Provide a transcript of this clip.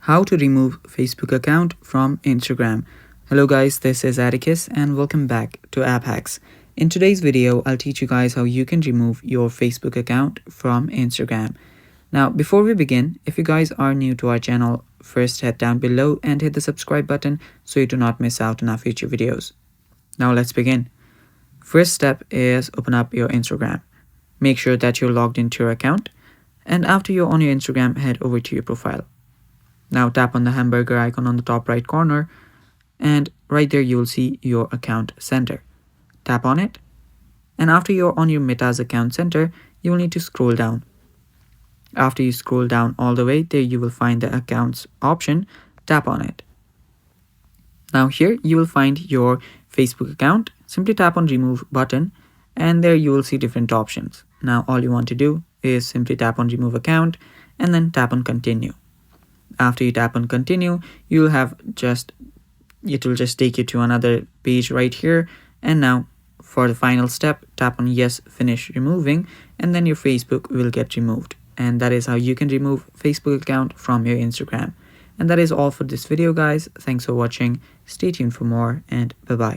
How to remove Facebook account from Instagram. Hello guys, this is Atticus and welcome back to App Hacks. In today's video, I'll teach you guys how you can remove your Facebook account from Instagram. Now, before we begin, if you guys are new to our channel, first head down below and hit the subscribe button so you do not miss out on our future videos. Now let's begin. First step is open up your Instagram. Make sure that you're logged into your account, and after you're on your Instagram, head over to your profile. Now tap on the hamburger icon on the top right corner, and right there you will see your account center. Tap on it, and after you're on your Meta's account center, you will need to scroll down. After you scroll down all the way, there you will find the accounts option. Tap on it. Now here you will find your Facebook account. Simply tap on remove button, and there you will see different options. Now all you want to do is simply tap on remove account and then tap on continue. After you tap on continue, it will just take you to another page right here. And now for the final step, tap on yes, finish removing, and then your Facebook will get removed. And that is how you can remove Facebook account from your Instagram. And that is all for this video, guys. Thanks for watching. Stay tuned for more, and bye bye.